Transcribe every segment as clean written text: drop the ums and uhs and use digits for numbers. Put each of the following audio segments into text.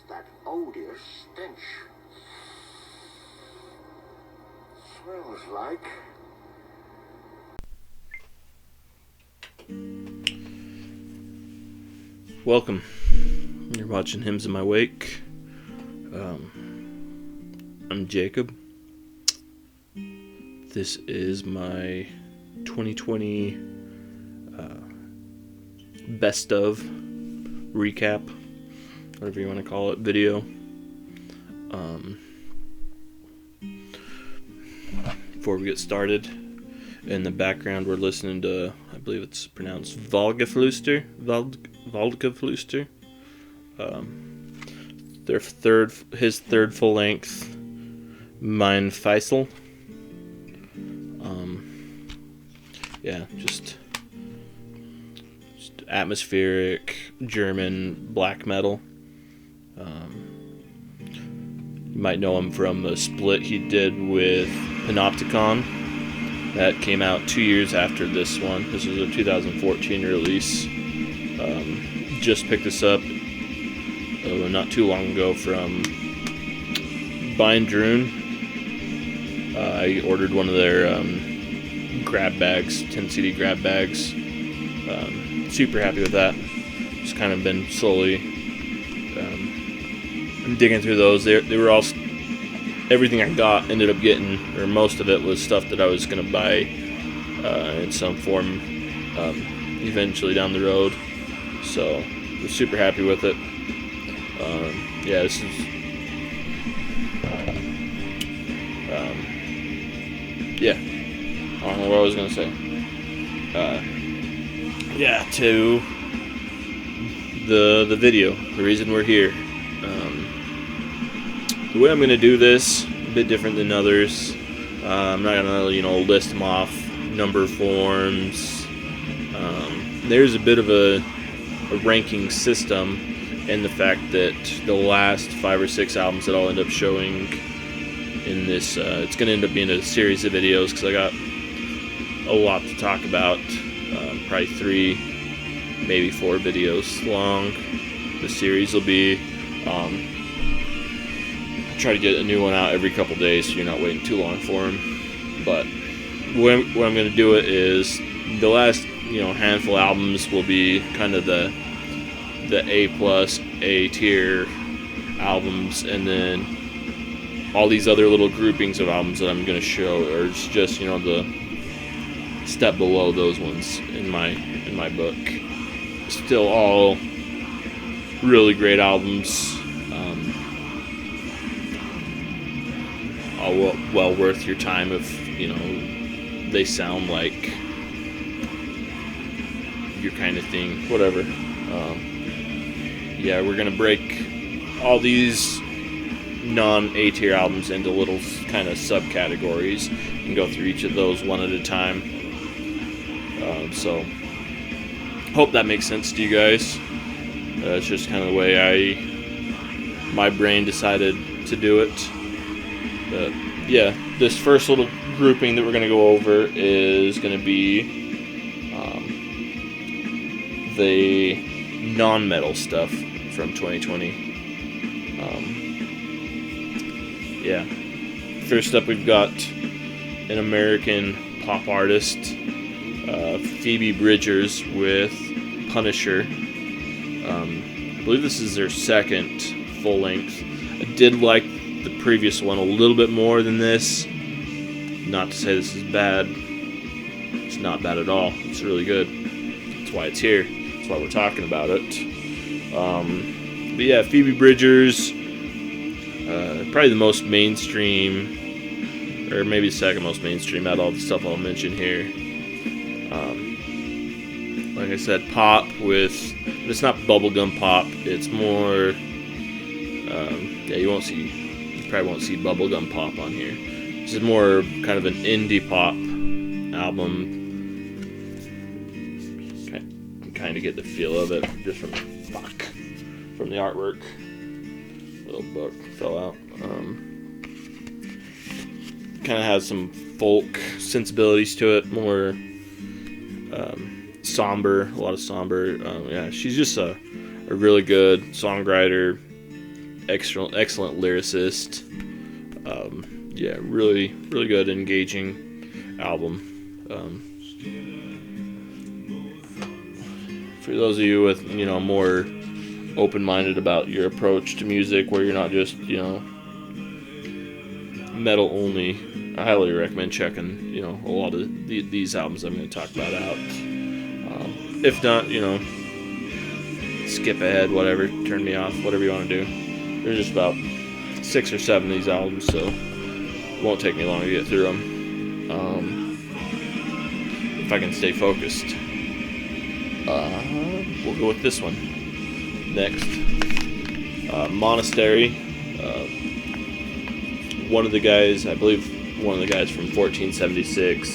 that odious stench. Smells like... Welcome. You're watching Hymns in My Wake. I'm Jacob. This is my 2020 best of recap, whatever you want to call it, video. Before we get started, in the background we're listening to, I believe it's pronounced Volgaflüster. His third full length, Mein Feisel. Just atmospheric German black metal. You might know him from a split he did with Panopticon that came out 2 years after this one. This was a 2014 release. Just picked this up not too long ago from Bindrune. I ordered one of their grab bags, 10 CD grab bags. Super happy with that. Just kind of been slowly digging through those. They were all, everything I got ended up getting, or most of it was stuff that I was going to buy in some form eventually down the road. So I'm super happy with it. This is I don't know what I was going to say. To the video, the reason we're here. The way I'm going to do this, a bit different than others. I'm not going to, list them off, number forms. There's a bit of a ranking system in the fact that the last 5 or 6 albums that I'll end up showing in this, it's going to end up being a series of videos because I got a lot to talk about. Probably 3, maybe 4 videos long. The series will be. Try to get a new one out every couple days so you're not waiting too long for them. But what I'm going to do it is the last handful of albums will be kind of the A+, A tier albums, and then all these other little groupings of albums that I'm going to show are just the step below those ones in my book. Still all really great albums. All well worth your time if they sound like your kind of thing, whatever. We're gonna break all these non-A tier albums into little kind of subcategories and go through each of those one at a time. So hope that makes sense to you guys. It's just kind of the way my brain decided to do it. But this first little grouping that we're going to go over is going to be the non-metal stuff from 2020. First up, we've got an American pop artist, Phoebe Bridgers with Punisher. I believe this is their second full length. I did like the previous one a little bit more than this. Not to say this is bad. It's not bad at all. It's really good. That's why it's here. That's why we're talking about it. Phoebe Bridgers, probably the most mainstream, or maybe the second most mainstream out of all the stuff I'll mention here. Like I said, pop with, it's not bubblegum pop. It's more, you probably won't see bubblegum pop on here. This is more kind of an indie pop album. You can kind of get the feel of it just from the artwork. Little book fell out. Kind of has some folk sensibilities to it, more somber, a lot of somber. She's just a really good songwriter, excellent lyricist. Yeah, really good, engaging album. For those of you with, more open-minded about your approach to music, where you're not just, metal only, I highly recommend checking, a lot of these albums I'm going to talk about out. If not, skip ahead, whatever, turn me off, whatever you want to do. There's just about 6 or 7 of these albums, so it won't take me long to get through them. If I can stay focused. We'll go with this one next. Monastery. One of the guys from 1476,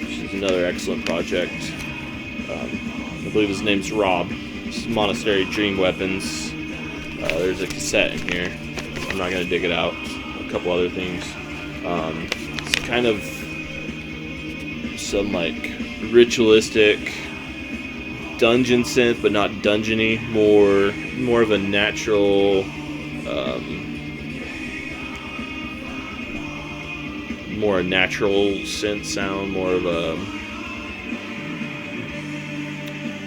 which is another excellent project. I believe his name's Rob. This is Monastery Dream Weapons. There's a cassette in here. I'm not going to dig it out. A couple other things. It's kind of some like ritualistic dungeon synth, but not dungeony. More of a natural, more a natural synth sound. More of a,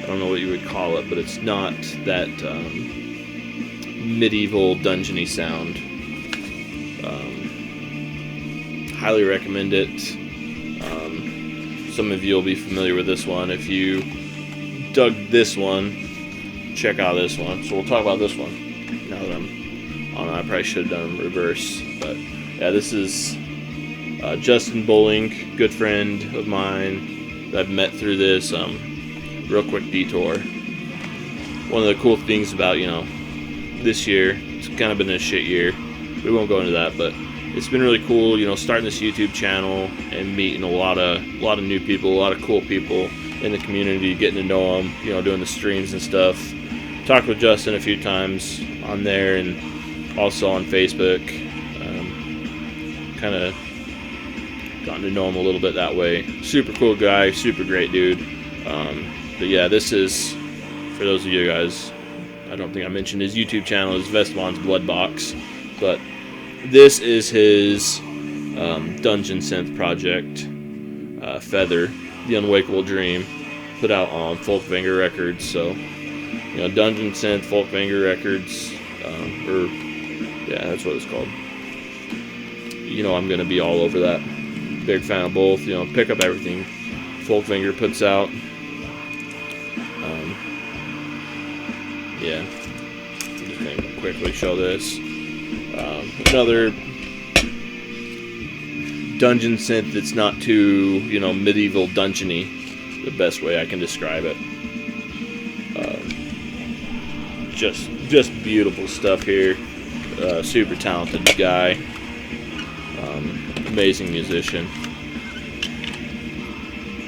I don't know what you would call it, but it's not that medieval dungeony sound. Highly recommend it. Some of you will be familiar with this one. If you dug this one, check out this one. So we'll talk about this one now that I'm on. I probably should have done reverse, but yeah, this is Justin Bowling, good friend of mine that I've met through this real quick detour. One of the cool things about this year, it's kind of been a shit year. We won't go into that, but it's been really cool, starting this YouTube channel and meeting a lot of new people, a lot of cool people in the community, getting to know them, doing the streams and stuff. Talked with Justin a few times on there and also on Facebook. Kind of gotten to know him a little bit that way. Super cool guy, super great dude. But yeah, this is, for those of you guys, I don't think I mentioned his YouTube channel is Vestmon's Blood Box, but this is his dungeon synth project, Feather, The Unwakeable Dream, put out on Folkvanger Records. So, dungeon synth, Folkvanger Records, that's what it's called. I'm gonna be all over that. Big fan of both. Pick up everything Folkvanger puts out. I'm just gonna quickly show this. Another dungeon synth that's not too, medieval dungeony. The best way I can describe it. Just beautiful stuff here. Super talented guy. Amazing musician.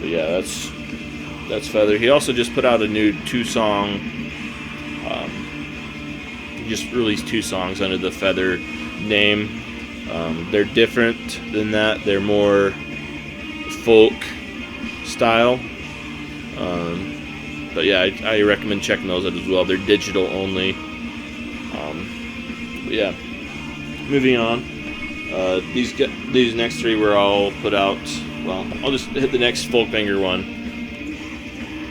But yeah, that's Feather. He also just put out a new 2-song. He just released 2 songs under the Feather name. They're different than that. They're more folk style. But yeah, I recommend checking those out as well. They're digital only. But yeah, moving on. These next 3 were all put out. Well, I'll just hit the next Folkvanger one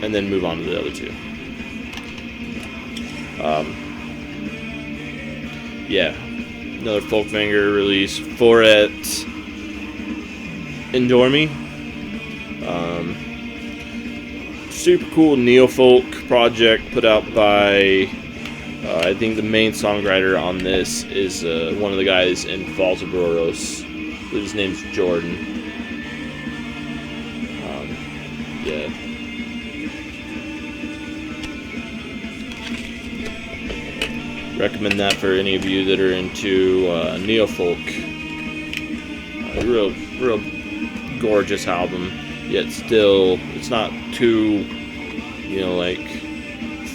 and then move on to the other 2. Another Folkvanger release, Foret Endormi. Super cool neo-folk project put out by, I think the main songwriter on this is one of the guys in Falls of Boros. His name's Jordan. Recommend that for any of you that are into neo-folk. Real gorgeous album. Yet still, it's not too,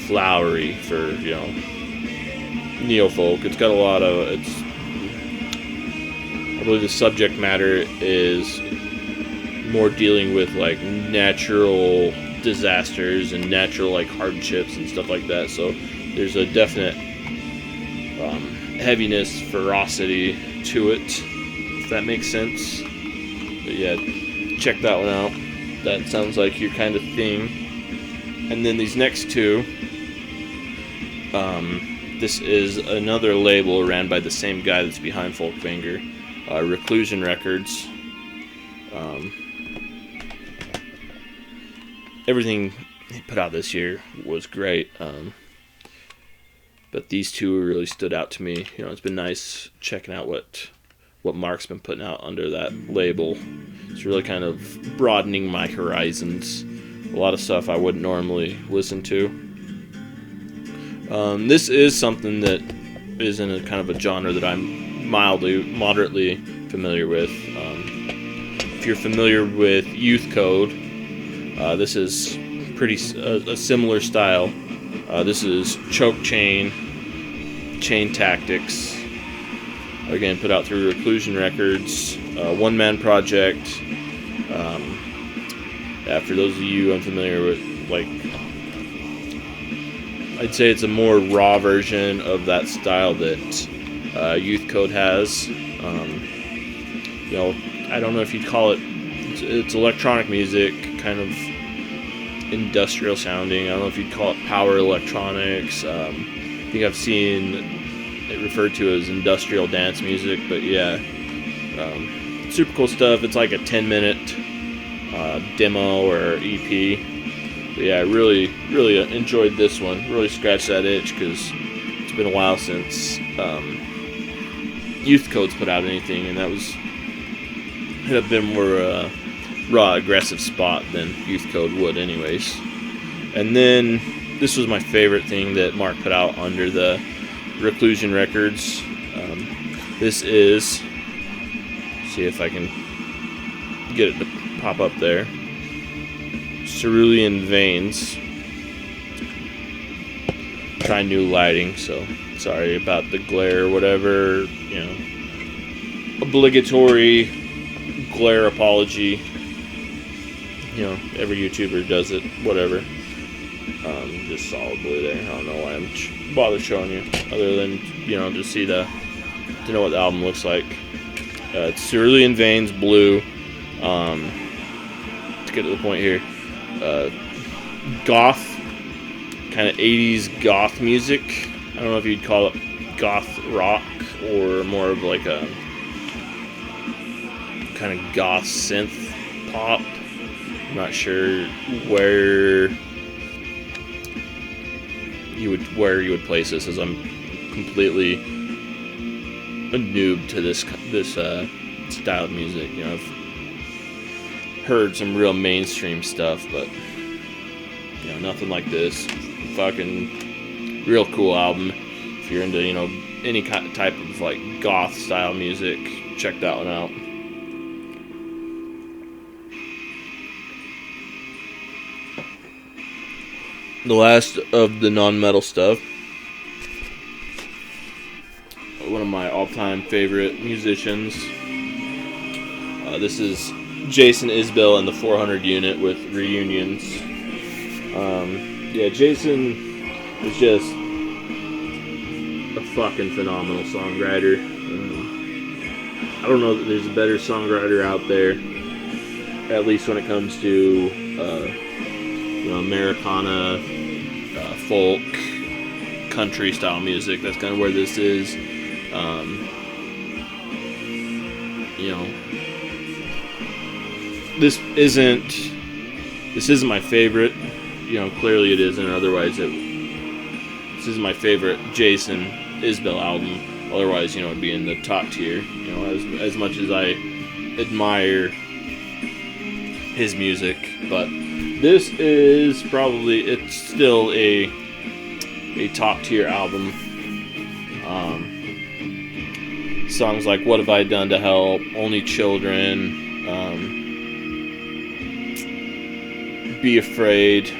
flowery for, neo-folk. It's got a lot of, I believe the subject matter is more dealing with, natural disasters and natural, hardships and stuff like that. So there's a definite heaviness, ferocity to it, if that makes sense. But yeah, check that one out. That sounds like your kind of thing. And then these next two, this is another label ran by the same guy that's behind Folkvanger, Reclusion Records. Everything he put out this year was great, but these two really stood out to me. You know, it's been nice checking out what Mark's been putting out under that label. It's really kind of broadening my horizons. A lot of stuff I wouldn't normally listen to. This is something that is in a kind of a genre that I'm moderately familiar with. If you're familiar with Youth Code, this is pretty a similar style. This is Choke Chain Tactics. Again, put out through Reclusion Records, one-man project. For those of you unfamiliar with, like, I'd say it's a more raw version of that style that Youth Code has. You know, I don't know if you'd call it. It's electronic music, kind of industrial sounding. I don't know if you'd call it power electronics. I think I've seen it referred to as industrial dance music, but yeah, super cool stuff. It's like a 10-minute demo or EP. But yeah, I really enjoyed this one. Really scratched that itch because it's been a while since Youth Code's put out anything, and that was had a bit more raw, aggressive spot than Youth Code would, anyways. And then this was my favorite thing that Mark put out under the Reclusion Records. This is, see if I can get it to pop up there, Cerulean Veins. Trying new lighting, so sorry about the glare or whatever, you know. Obligatory glare apology. You know, every YouTuber does it, whatever. Just solidly there. I don't know why I'm bother showing you, other than, you know, to see to know what the album looks like. It's Cerulean Veins Blue. To get to the point here, goth, kind of 80s goth music. I don't know if you'd call it goth rock or more of like a kind of goth synth pop. I'm not sure where you would place this, as I'm completely a noob to this style of music. You know, I've heard some real mainstream stuff, but you know, nothing like this. Fucking real cool album. If you're into, you know, any type of like goth style music, check that one out. The last of the non-metal stuff, one of my all-time favorite musicians. This is Jason Isbell and the 400 Unit with Reunions. Yeah, Jason is just a fucking phenomenal songwriter. I don't know that there's a better songwriter out there, at least when it comes to you know, Americana, folk, country style music. That's kind of where this is. You know, this isn't my favorite. You know, clearly it isn't. Otherwise, this is my favorite Jason Isbell album. Otherwise, you know, it'd be in the top tier. You know, as much as I admire his music, but this is probably, it's still a top tier album. Songs like What Have I Done to Help, Only Children, Be Afraid.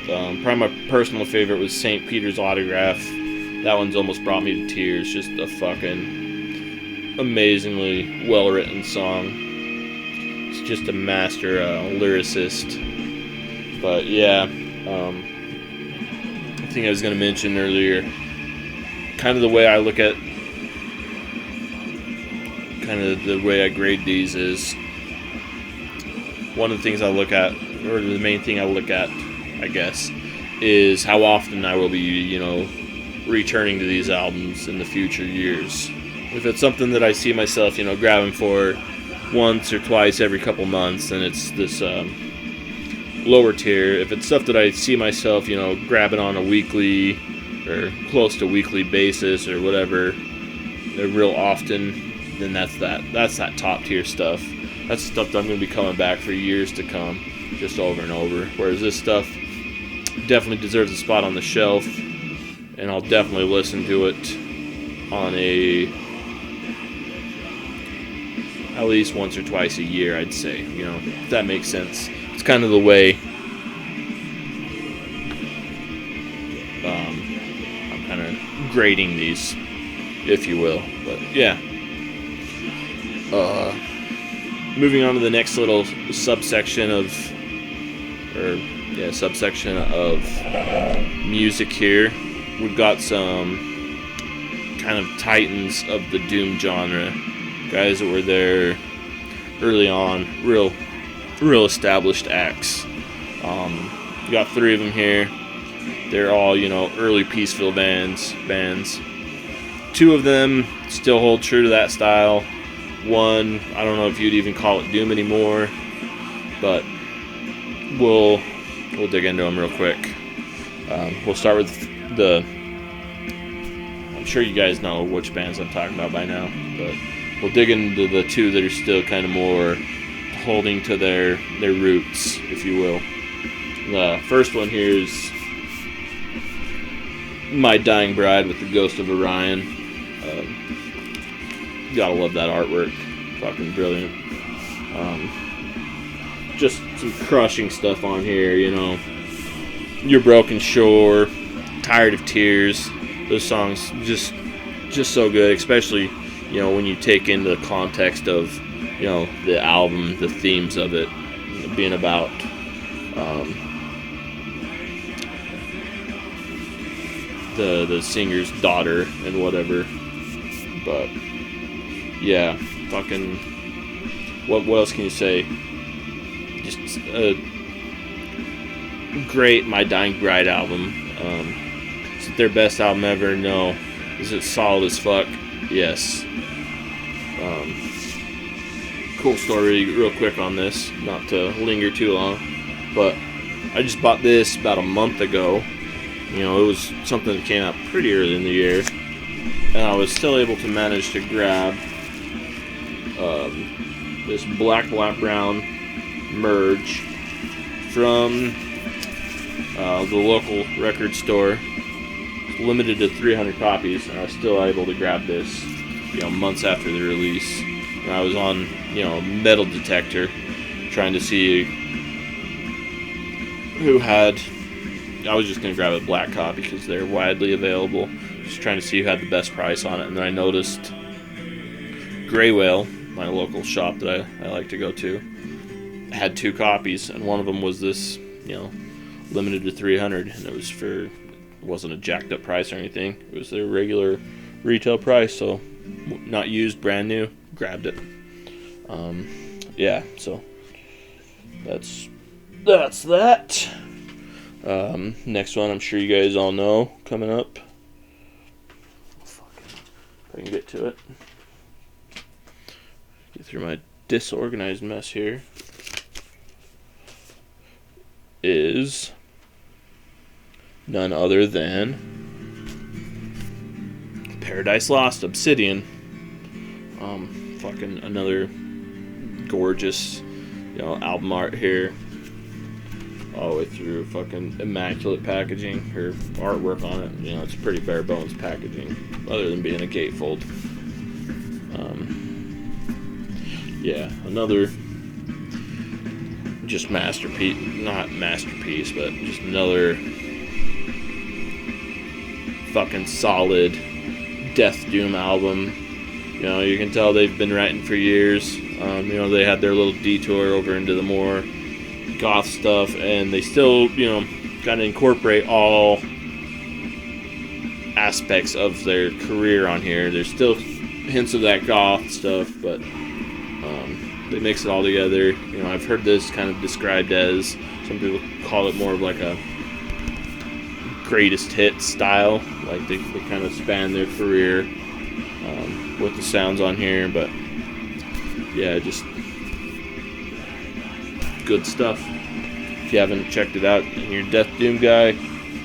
Probably my personal favorite was St. Peter's Autograph. That one's almost brought me to tears. Just a fucking amazingly well written song. It's just a master lyricist. But yeah, I think I was going to mention earlier, kind of the way I look at kind of the way I grade these is one of the things I look at, or the main thing I look at, I guess, is how often I will be, returning to these albums in the future years. If it's something that I see myself, grabbing for once or twice every couple months, then it's this lower tier. If it's stuff that I see myself, grabbing on a weekly or close to weekly basis or whatever, real often, then that's that top tier stuff. That's stuff that I'm going to be coming back for years to come, just over and over. Whereas this stuff definitely deserves a spot on the shelf, and I'll definitely listen to it on at least once or twice a year, I'd say. If that makes sense. It's kind of the way I'm kind of grading these, if you will. But yeah. Moving on to the next little subsection of music here. We've got some kind of titans of the doom genre, guys that were there early on, real established acts. We got 3 of them here. They're all, early Peaceville bands. 2 of them still hold true to that style. One, I don't know if you'd even call it doom anymore, but we'll dig into them real quick. We'll start with I'm sure you guys know which bands I'm talking about by now, but we'll dig into the 2 that are still kind of more holding to their roots, if you will. The first one here is My Dying Bride with the Ghost of Orion. Gotta love that artwork. Fucking brilliant. Just some crushing stuff on here, Your Broken Shore, Tired of Tears. Those songs just so good, especially, when you take into the context of, the album, the themes of it being about the singer's daughter and whatever. But yeah, fucking what else can you say? Just a great My Dying Bride album. Is it their best album ever? No. Is it solid as fuck? Yes. Cool story real quick on this, not to linger too long, but I just bought this about a month ago. It was something that came out pretty early in the year, and I was still able to manage to grab this black brown merge from the local record store. It's limited to 300 copies, and I was still able to grab this, months after the release. And I was on, Metal Detector, trying to see who had. I was just gonna grab a black copy because they're widely available. Just trying to see who had the best price on it, and then I noticed Grey Whale, my local shop that I like to go to, had 2 copies, and one of them was this, limited to 300, and it wasn't a jacked up price or anything. It was their regular retail price, so not used, brand new. Grabbed it. Yeah, so that's that. Next one, I'm sure you guys all know, coming up. If I can get to it. Get through my disorganized mess here. Is none other than Paradise Lost, Obsidian. Fucking another gorgeous, album art here. All the way through, fucking immaculate packaging, or artwork on it. It's pretty bare bones packaging, other than being a gatefold. Yeah, another just masterpiece, not masterpiece, but just another fucking solid death doom album. You can tell they've been writing for years. They had their little detour over into the more goth stuff, and they still, kind of incorporate all aspects of their career on here. They're still hints of that goth stuff, but they mix it all together. You know, I've heard this kind of described as, some people call it more of like a greatest hit style, like they kind of span their career with the sounds on here, but yeah, just good stuff. If you haven't checked it out and you're a Death Doom guy,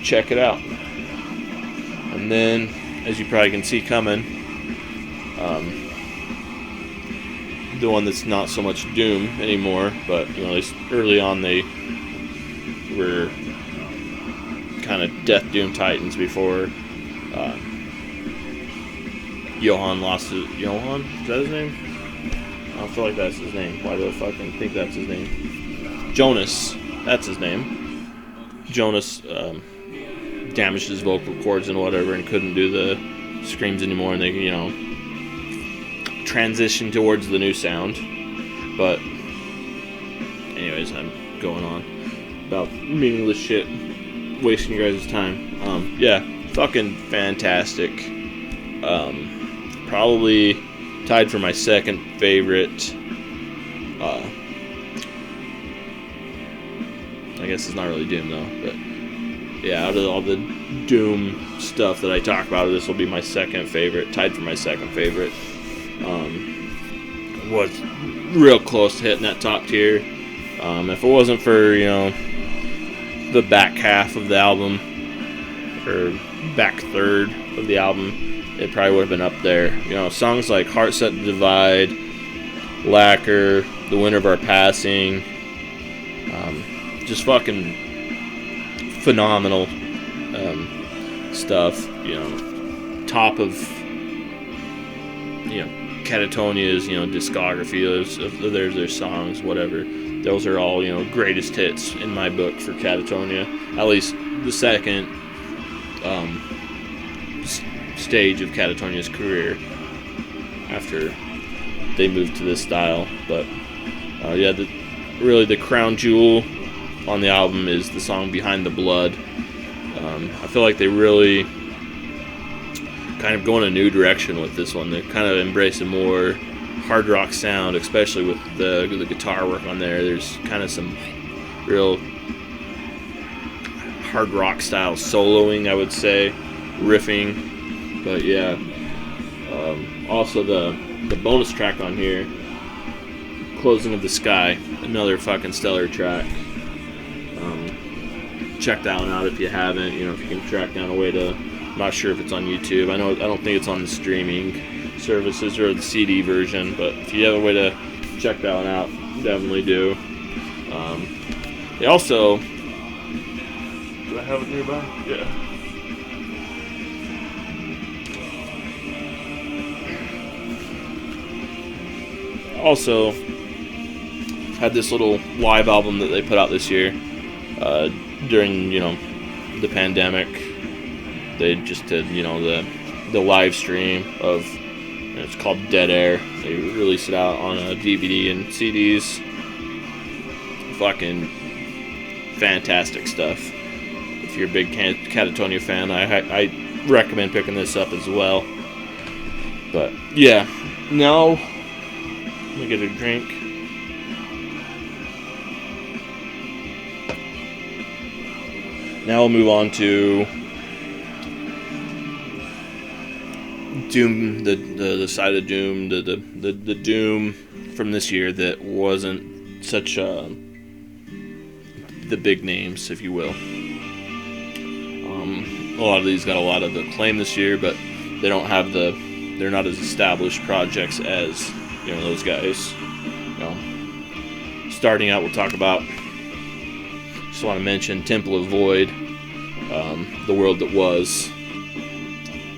check it out. And then, as you probably can see coming, the one that's not so much Doom anymore, but you know, at least early on they were kind of Death Doom Titans before Johan lost his... Johan? Is that his name? I don't feel like that's his name. Why do I fucking think that's his name? Jonas. That's his name. Jonas damaged his vocal cords and whatever and couldn't do the screams anymore, and they, you know, transitioned towards the new sound. But anyways, I'm going on about meaningless shit, wasting your guys' time. Yeah, fucking fantastic. Probably tied for my second favorite. I guess it's not really Doom though, but yeah, out of all the Doom stuff that I talk about, this will be my second favorite, tied for my second favorite. Was real close to hitting that top tier. If it wasn't for, you know, the back half of the album, or back third of the album, it probably would have been up there. You know, songs like Heart Set to Divide, Lacquer, The Winter of Our Passing, just fucking phenomenal stuff. You know, top of, you know, Catatonia's, you know, discography of their songs, whatever. Those are all, you know, greatest hits in my book for Catatonia. At least the second stage of Catatonia's career after they moved to this style. But yeah, really the crown jewel on the album is the song Behind the Blood. I feel like they really kind of go in a new direction with this one. They kind of embrace a more hard rock sound, especially with the guitar work on there. There's kind of some real hard rock style soloing, I would say, riffing. But yeah, also the bonus track on here, Closing of the Sky, another fucking stellar track. Check that one out if you haven't. You know, if you can track down a way to. I'm not sure if it's on YouTube. I don't think it's on the streaming services or the CD version, but if you have a way to check that one out, definitely do. They also, do I have it nearby? Yeah. Also, had this little live album that they put out this year during, you know, the pandemic. They just did, you know, the live stream of, it's called Dead Air. They released it out on a DVD and CDs. Fucking fantastic stuff. If you're a big Catatonia fan, I recommend picking this up as well. But yeah, now let me get a drink. Now we'll move on to Doom, the side of Doom, the Doom from this year that wasn't such the big names, if you will. A lot of these got a lot of acclaim this year, but they don't have they're not as established projects as, you know, those guys. You know, starting out, we'll talk about. Just want to mention Temple of Void, The World That Was.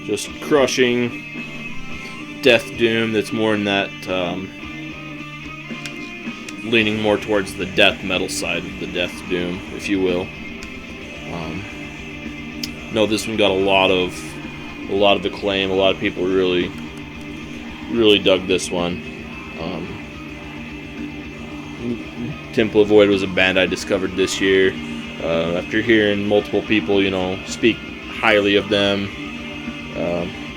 Just crushing death doom that's more in that leaning more towards the death metal side of the death doom, if you will. No, this one got a lot of acclaim. A lot of people really dug this one. Temple of Void was a band I discovered this year after hearing multiple people, you know, speak highly of them.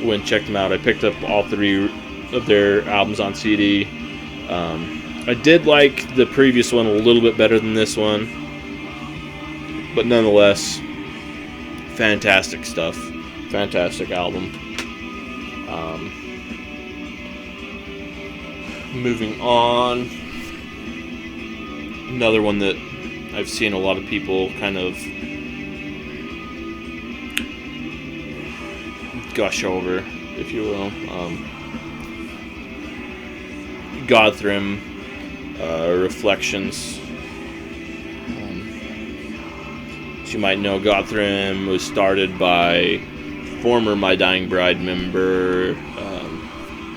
Went and checked them out. I picked up all 3 of their albums on CD. I did like the previous one a little bit better than this one, but nonetheless, fantastic stuff. Fantastic album. Moving on, another one that I've seen a lot of people kind of gush over, if you will. Godthrymm, Reflections. As you might know, Godthrymm was started by former My Dying Bride member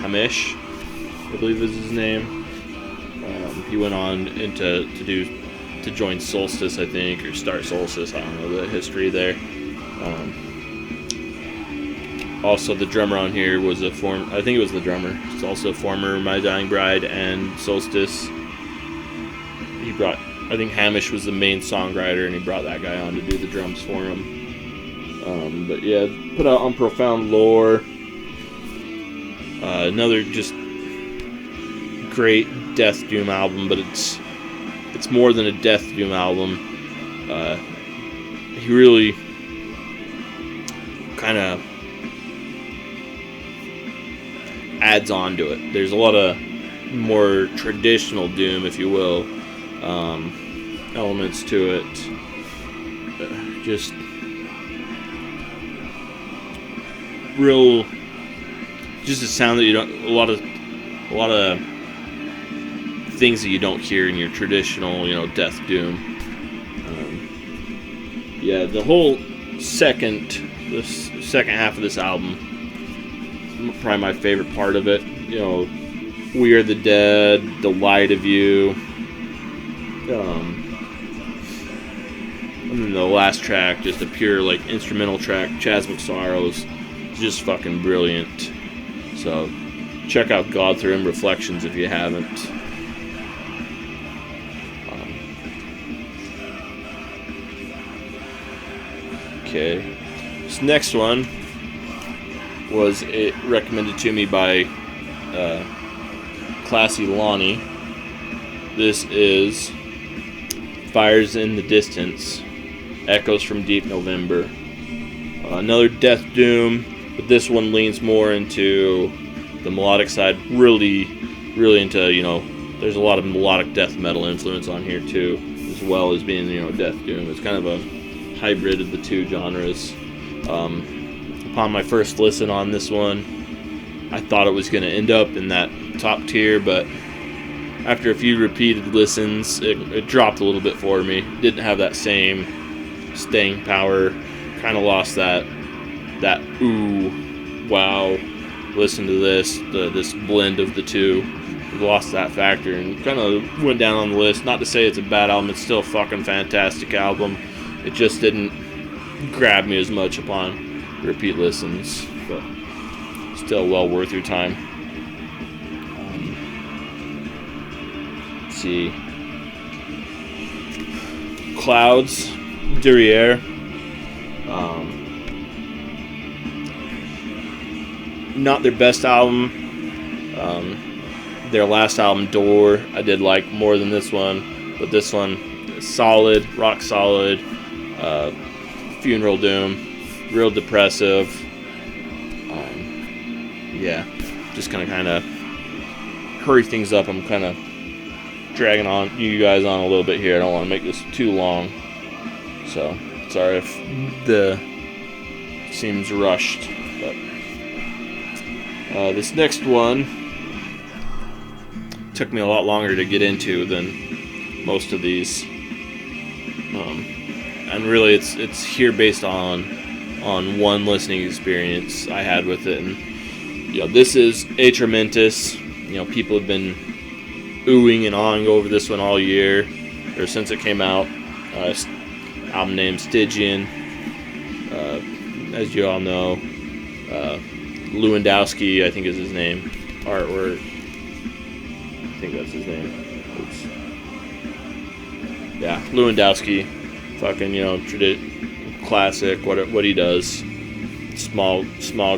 Hamish, I believe is his name. He went on to join Solstice, I think, or start Solstice. I don't know the history there. Also, the drummer on here was I think it was the drummer. It's also former My Dying Bride and Solstice. I think Hamish was the main songwriter, and he brought that guy on to do the drums for him. But yeah, put out on Profound Lore. Another just great Death Doom album, but it's more than a Death Doom album. He really kind of adds on to it. There's a lot of more traditional Doom, if you will, elements to it. Just real, just a sound that you don't, a lot of things that you don't hear in your traditional, Death Doom. Yeah, the whole second half of this album, probably my favorite part of it. We Are the Dead, The Light of You, and then the last track, just a pure instrumental track, Chasmic Sorrows, is just fucking brilliant. So check out Godthrymm Reflections if you haven't. Okay, this next one was recommended to me by Classy Lonnie. This is Fires in the Distance, Echoes from Deep November. Another Death Doom, but this one leans more into the melodic side, really into, there's a lot of melodic death metal influence on here too, as well as being, Death Doom. It's kind of a hybrid of the two genres. Upon my first listen on this one, I thought it was going to end up in that top tier, but after a few repeated listens, it dropped a little bit for me. Didn't have that same staying power. Kind of lost that ooh, wow, listen to this, this blend of the two. Lost that factor and kind of went down on the list. Not to say it's a bad album, it's still a fucking fantastic album. It just didn't grab me as much upon repeat listens, but still well worth your time. Let's see. Clouds, Derriere. Not their best album. Their last album, Door, I did like more than this one, but this one is solid, rock solid. Funeral Doom, real depressive. Yeah, just gonna kind of hurry things up. I'm kind of dragging on you guys on a little bit here. I don't want to make this too long, so sorry if the seems rushed. But this next one took me a lot longer to get into than most of these, and really it's here based on one listening experience I had with it. And this is Atramentus. People have been oohing and awing over this one all year, or since it came out. Album named Stygian, as you all know. Lewandowski, I think is his name. Artwork, I think that's his name. Yeah, Lewandowski, fucking classic. What he does, small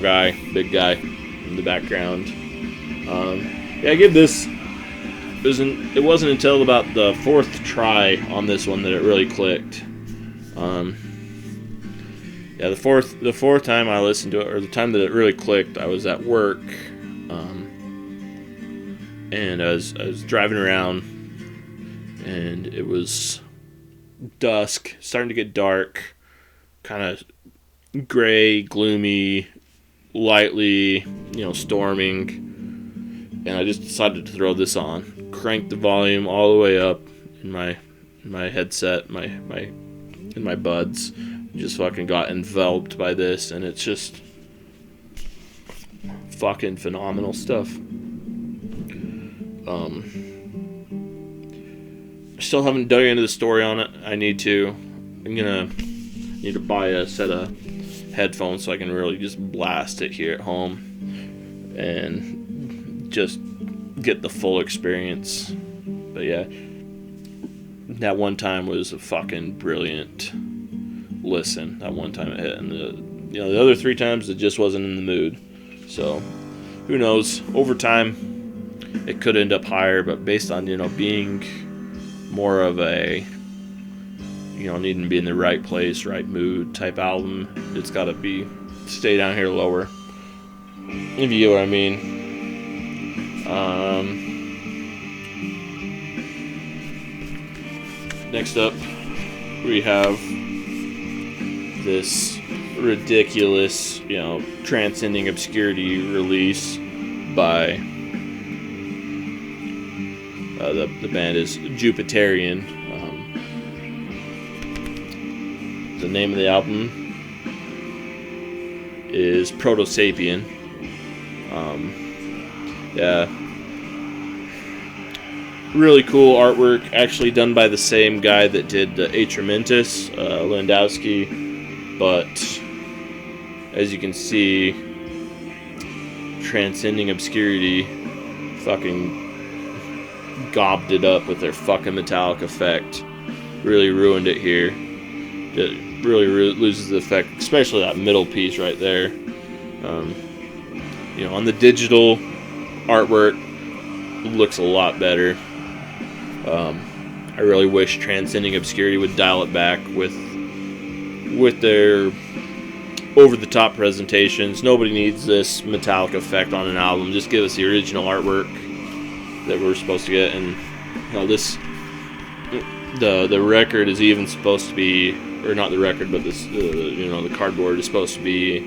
guy, big guy in the background. Yeah, I give this. It wasn't until about the fourth try on this one that it really clicked. Yeah, the fourth time I listened to it, or the time that it really clicked, I was at work, and I was driving around, and it was dusk, starting to get dark, kind of gray, gloomy, lightly, storming. And I just decided to throw this on. Cranked the volume all the way up in my headset, in my buds. Just fucking got enveloped by this, and it's just fucking phenomenal stuff. I still haven't dug into the story on it. I need to. I'm gonna need to buy a set of headphones so I can really just blast it here at home and just get the full experience. But yeah, that one time was a fucking brilliant listen. That one time it hit, and the other three times it just wasn't in the mood. So who knows? Over time, it could end up higher, but based on being more of a needing to be in the right place, right mood type album, it's got to stay down here lower. If you get what I mean. Next up, we have this ridiculous, Transcending Obscurity release by the band is Jupiterian. The name of the album is Proto-Sapien. Yeah, really cool artwork, actually done by the same guy that did Atramentus, Landowski. But as you can see, Transcending Obscurity fucking gobbed it up with their fucking metallic effect. Really ruined it here. It really loses the effect, especially that middle piece right there. On the digital artwork, looks a lot better. I really wish Transcending Obscurity would dial it back with their over-the-top presentations. Nobody needs this metallic effect on an album. Just give us the original artwork that we're supposed to get. And the record is even supposed to be, or not the record, but this the cardboard is supposed to be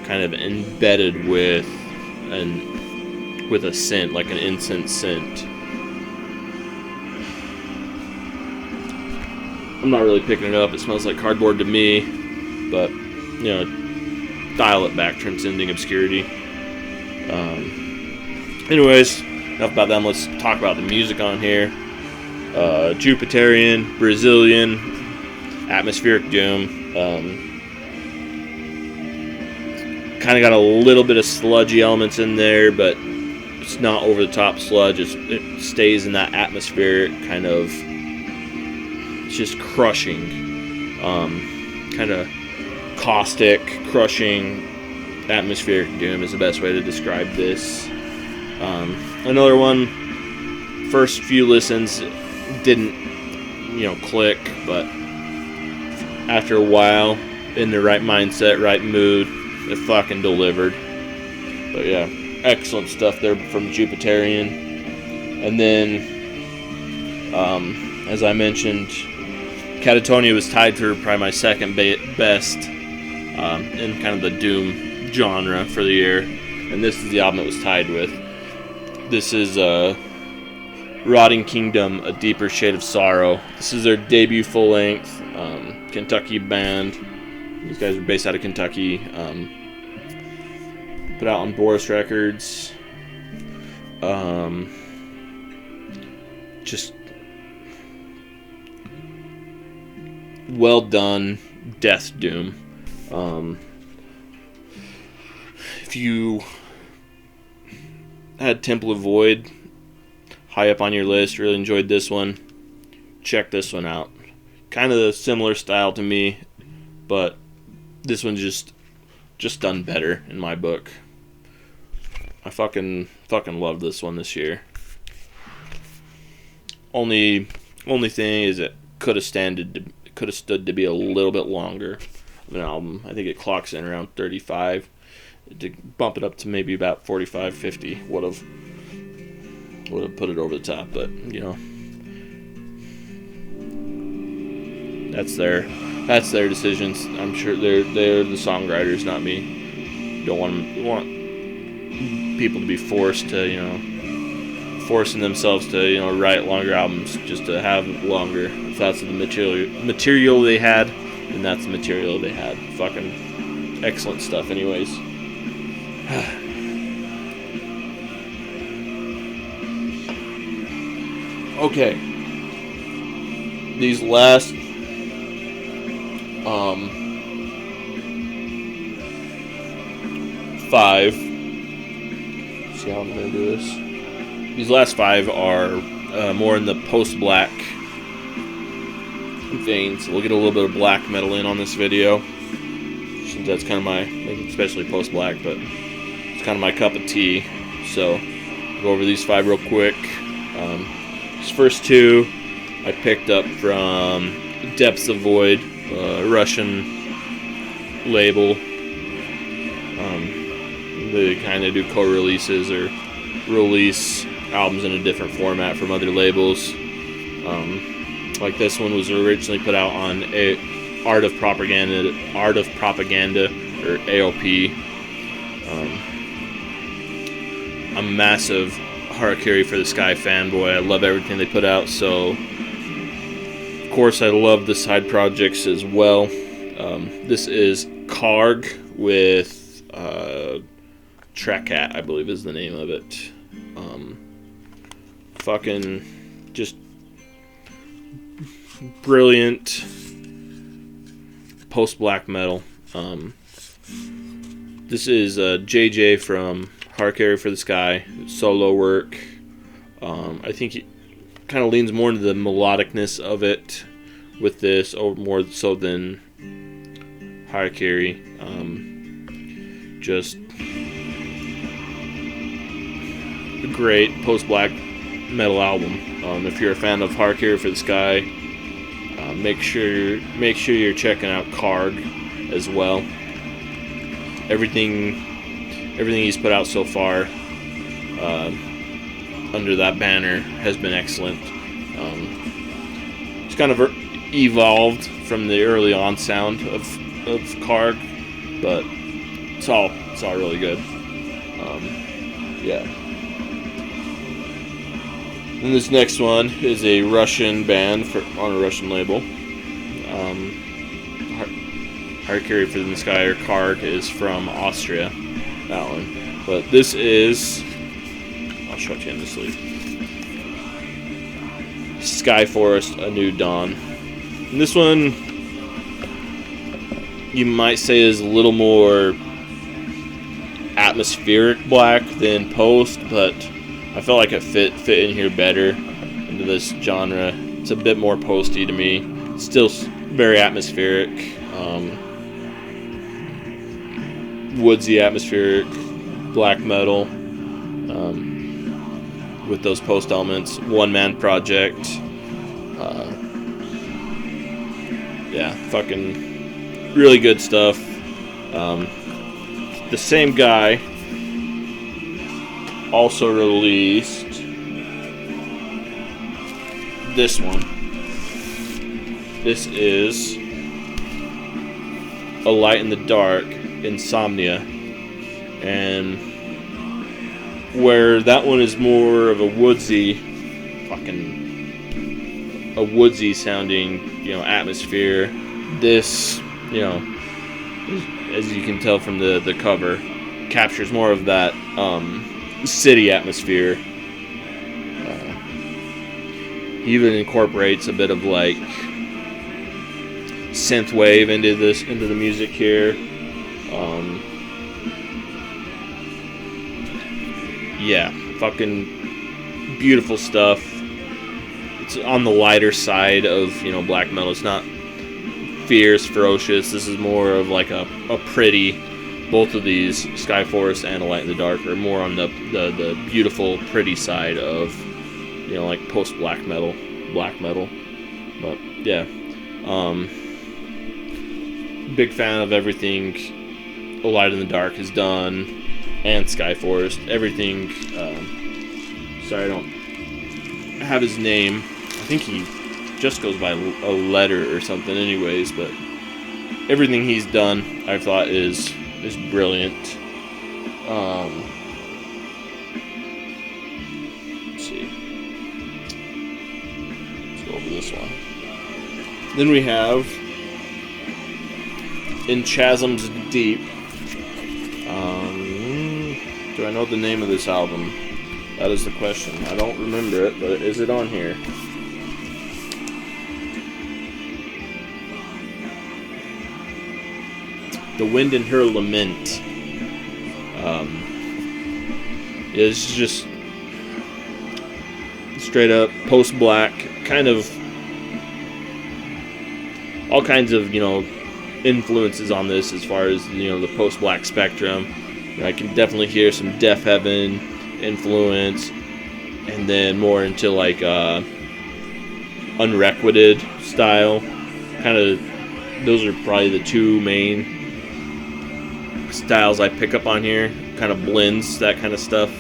kind of embedded with a scent, like an incense scent. I'm not really picking it up. It smells like cardboard to me, but dial it back, Transcending Obscurity. Anyways, enough about them. Let's talk about the music on here. Jupiterian, Brazilian, atmospheric doom. Kind of got a little bit of sludgy elements in there, but it's not over the top sludge. It stays in that atmospheric kind of. It's just crushing, kind of caustic, crushing, atmospheric doom is the best way to describe this. Another one, first few listens didn't, click, but after a while, in the right mindset, right mood, it fucking delivered. But yeah, excellent stuff there from Jupiterian. And then, as I mentioned, Katatonia was tied for probably my second best in kind of the doom genre for the year, and this is the album it was tied with. This is Rotting Kingdom, A Deeper Shade of Sorrow. This is their debut full-length Kentucky band. These guys are based out of Kentucky. Put out on Boris Records. Just well done death doom. If you had Temple of Void high up on your list, really enjoyed this one, check this one out. Kind of a similar style to me, but this one's just done better in my book. I fucking love this one this year. Only thing is it could have stood to be a little bit longer of an album. I think it clocks in around 35. To bump it up to maybe about 45, 50 would have put it over the top, but you know, that's their decisions. I'm sure they're the songwriters, not me. Don't want people to be forced to, you know, forcing themselves to, you know, write longer albums just to have longer. If that's the material they had, then that's the material they had. Fucking excellent stuff anyways. Okay. These last 5. See how I'm gonna do this. These last 5 are more in the post-black vein, so we'll get a little bit of black metal in on this video. Since that's kind of my, especially post-black, but it's kind of my cup of tea. So go over these 5 real quick. These first 2 I picked up from Depths of Void, Russian label. They kind of do co-releases or release albums in a different format from other labels. Like this one was originally put out on Art of Propaganda, or AOP. I'm a massive Harakiri for the Sky fanboy. I love everything they put out, so of course I love the side projects as well. This is Karg with Trakat, I believe is the name of it. Fucking just brilliant post-black metal. This is JJ from Harakiri for the Sky, solo work. I think he kind of leans more into the melodicness of it with this, or more so than Harakiri. Just a great post-black metal album. If you're a fan of Harakiri for the Sky, make sure you're checking out Karg as well. Everything he's put out so far under that banner has been excellent. It's kind of evolved from the early on sound of Karg, but it's all really good. Yeah. And this next one is a Russian band on a Russian label. Harakiri for the Sky, or Karg, is from Austria. That one. But this is... I'll show it to you in the sleeve. Sky Forest, A New Dawn. And this one, you might say, is a little more atmospheric black than post, but I felt like it fit in here better into this genre. It's a bit more posty to me. Still very atmospheric, woodsy, atmospheric black metal with those post elements. One-man project. Yeah, fucking really good stuff. The same guy also released this one. This is A Light in the Dark, Insomnia. And where that one is more of a woodsy sounding, atmosphere, this, as you can tell from the cover, captures more of that city atmosphere. He even incorporates a bit of like synth wave into the music here. Yeah, fucking beautiful stuff. It's on the lighter side of black metal. It's not fierce, ferocious. This is more of like a pretty both of these, Skyforest and A Light in the Dark, are more on the beautiful, pretty side of, you know, like post black metal. But yeah, big fan of everything A Light in the Dark has done, and Skyforest. Everything. Sorry, I don't have his name. I think he just goes by a letter or something, anyways. But everything he's done, I thought is brilliant. Let's see. Let's go over this one. Then we have In Chasms Deep. Do I know the name of this album? That is the question. I don't remember it, but is it on here? The Wind in Her Lament. It's just straight up post-black, kind of all kinds of, you know, influences on this as far as, you know, the post-black spectrum. You know, I can definitely hear some Deaf Heaven influence, and then more into like Unrequited style. Kind of, those are probably the two main styles I pick up on here. Kind of blends that kind of stuff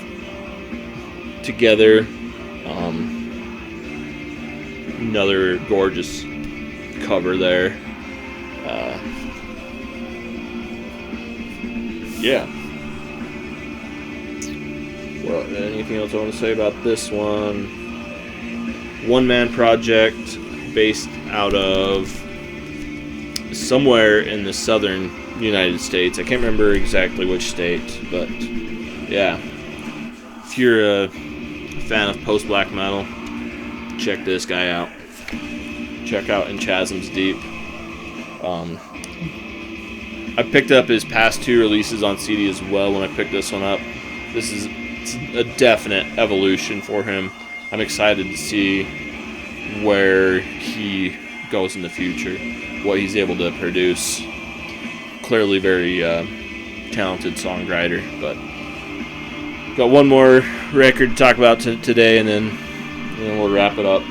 together. Another gorgeous cover there. Yeah. Well, anything else I want to say about this one? One-man project based out of somewhere in the southern United States. I can't remember exactly which state, but yeah. If you're a fan of post-black metal, check this guy out. Check out In Chasms Deep. I picked up his past two releases on CD as well when I picked this one up. This is a definite evolution for him. I'm excited to see where he goes in the future, what he's able to produce. Clearly very talented songwriter, but got one more record to talk about today, and then we'll wrap it up.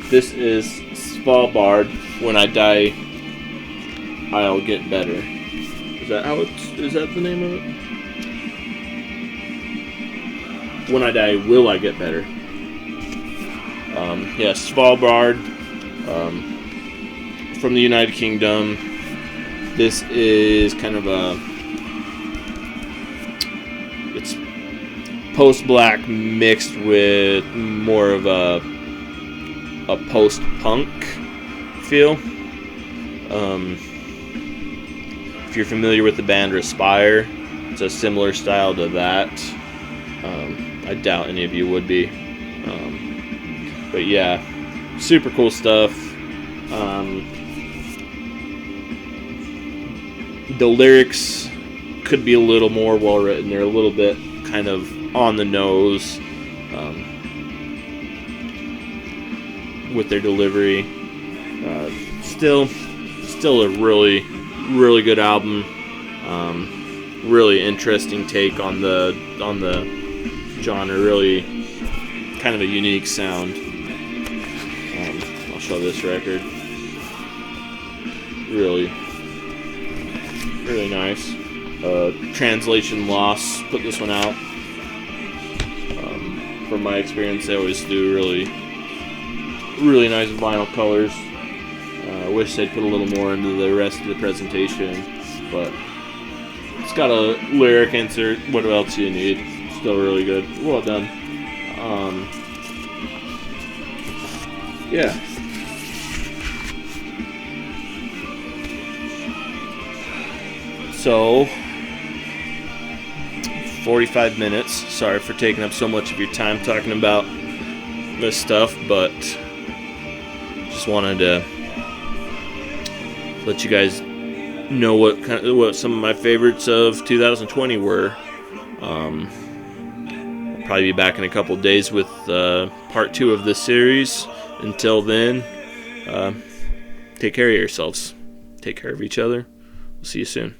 This is Svalbard. When I Die, I'll Get Better. Is that the name of it? When I Die, Will I Get Better? Yeah, Svalbard, from the United Kingdom. This is kind of it's post-black mixed with more of a post-punk feel. If you're familiar with the band Respire, it's a similar style to that. I doubt any of you would be. But yeah, super cool stuff. The lyrics could be a little more well written. They're a little bit kind of on the nose with their delivery. Still a really, really good album. Really interesting take on the genre. Really kind of a unique sound. I'll show this record. Really, really nice. Translation Loss put this one out. From my experience, they always do really, really nice vinyl colors. I wish they'd put a little more into the rest of the presentation, but it's got a lyric insert. What else do you need? Still really good. Well done. Yeah. So, 45 minutes. Sorry for taking up so much of your time talking about this stuff, but just wanted to let you guys know what some of my favorites of 2020 were. I'll probably be back in a couple days with part 2 of this series. Until then, take care of yourselves. Take care of each other. We'll see you soon.